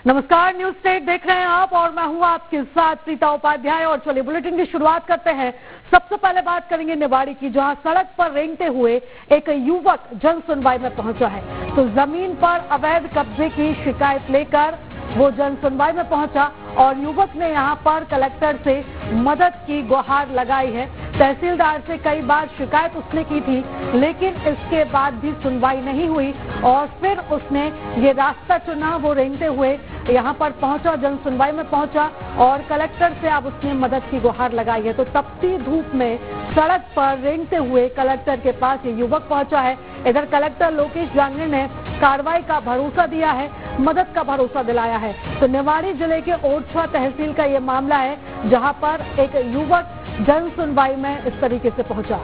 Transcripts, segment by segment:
नमस्कार, news state देख रहे हैं आप और मैं हूं आपके साथ प्रीता उपाध्याय। और चलिए बुलेटिन की शुरुआत करते हैं। सबसे पहले बात करेंगे निवाड़ी की, जहां सड़क पर रेंगते हुए एक युवक जन सुनवाई में पहुंचा है। तो जमीन पर अवैध कब्जे की शिकायत लेकर वो जन सुनवाई में पहुंचा और युवक ने यहां पर कलेक्टर से मदद की गुहार लगाई है। तहसीलदार से कई बार शिकायत उसने की थी, लेकिन इसके बाद भी सुनवाई नहीं हुई और फिर उसने ये रास्ता चुना। वो रेंगते हुए यहाँ पर पहुंचा, जन सुनवाई में पहुंचा और कलेक्टर से अब उसने मदद की गुहार लगाई है। तो तपती धूप में सड़क पर रेंगते हुए कलेक्टर के पास ये युवक पहुंचा है। इधर कलेक्टर लोकेश जांगड़े ने कार्रवाई का भरोसा दिया है, मदद का भरोसा दिलाया है। तो निवाड़ी जिले के ओरछा तहसील का ये मामला है, जहां पर एक युवक जन सुनवाई में इस तरीके से पहुंचा।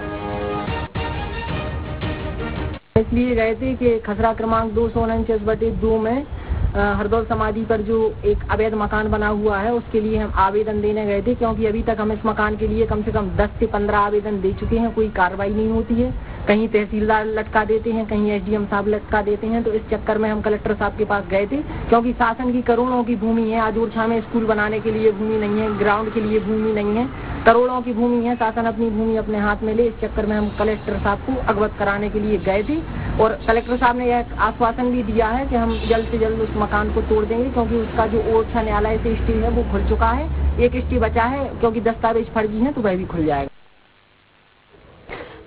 इसलिए गए थे कि खसरा क्रमांक 249/2 में हरदौल समाधि पर जो एक अवैध मकान बना हुआ है, उसके लिए हम आवेदन देने गए थे, क्योंकि अभी तक हम इस मकान के लिए कम से कम 10 से 15 आवेदन दे चुके हैं। कोई कार्रवाई नहीं होती है, कहीं तहसीलदार लटका देते हैं, कहीं एसडीएम साहब लटका देते हैं। तो इस चक्कर में हम कलेक्टर साहब के पास गए थे, क्योंकि शासन की करोड़ों की भूमि है। आज ओरछा में स्कूल बनाने के लिए भूमि नहीं है, ग्राउंड के लिए भूमि नहीं है, करोड़ों की भूमि है। शासन अपनी भूमि अपने हाथ में ले, इस चक्कर में हम कलेक्टर साहब को अवगत कराने के लिए गए थे। और कलेक्टर साहब ने यह आश्वासन भी दिया है कि हम जल्द से जल्द उस मकान को तोड़ देंगे, क्योंकि उसका जो ओरछा न्यायालय से स्टे है वो खुल चुका है। एक स्टे बचा है, क्योंकि दस्तावेज फर्जी है, तो वह भी खुल जाएगा।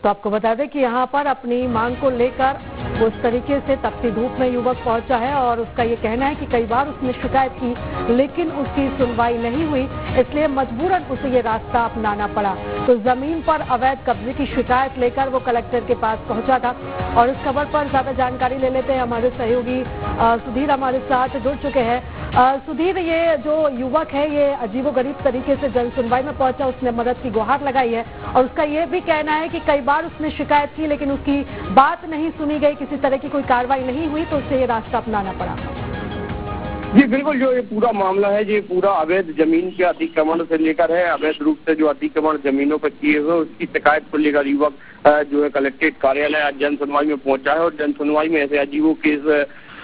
तो आपको बता दें कि यहाँ पर अपनी मांग को लेकर वो इस तरीके से तपती धूप में युवक पहुंचा है और उसका ये कहना है कि कई बार उसने शिकायत की, लेकिन उसकी सुनवाई नहीं हुई, इसलिए मजबूरन उसे ये रास्ता अपनाना पड़ा। तो जमीन पर अवैध कब्जे की शिकायत लेकर वो कलेक्टर के पास पहुंचा था। और इस खबर पर ज्यादा जानकारी ले लेते हैं, हमारे सहयोगी सुधीर हमारे साथ जुड़ चुके हैं। सुधीर, ये जो युवक है ये अजीबोगरीब तरीके से जन सुनवाई में पहुंचा, उसने मदद की गुहार लगाई है और उसका ये भी कहना है कि कई बार उसने शिकायत की, लेकिन उसकी बात नहीं सुनी गई, किसी तरह की कोई कार्रवाई नहीं हुई, तो उसे ये रास्ता अपनाना पड़ा। जी बिल्कुल, जो ये पूरा मामला है, ये पूरा अवैध जमीन के अतिक्रमण से लेकर है। अवैध रूप से जो अतिक्रमण जमीनों पर किए हुए, उसकी शिकायत को लेकर युवक जो है कलेक्ट्रेट कार्यालय आज जन सुनवाई में पहुंचा है। और जन सुनवाई में ऐसे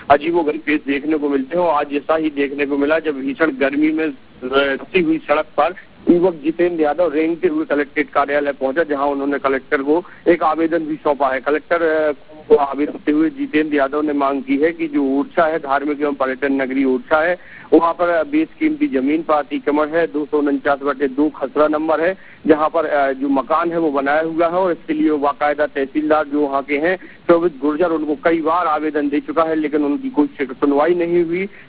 अजीबोगरीब केस देखने को मिलते हैं। आज ऐसा ही देखने को मिला, जब भीषण गर्मी में रखी हुई सड़क पर युवक जितेंद्र यादव रेंगते हुए कलेक्ट्रेट कार्यालय पहुंचा, जहां उन्होंने कलेक्टर को एक आवेदन भी सौंपा है। कलेक्टर को आवेदन देते हुए जितेंद्र यादव ने मांग की है कि जो ओरछा है, धार्मिक एवं पर्यटन नगरी ओरछा है, वहां पर बेशकीमती जमीन पर अतिक्रमण है। 249/2 खसरा नंबर है, जहां पर जो मकान है वो बनाया हुआ है। और इसके लिए बाकायदा तहसीलदार जो वहाँ के हैं शोभित गुर्जर, उनको कई बार आवेदन दे चुका है, लेकिन उनकी कोई सुनवाई नहीं हुई।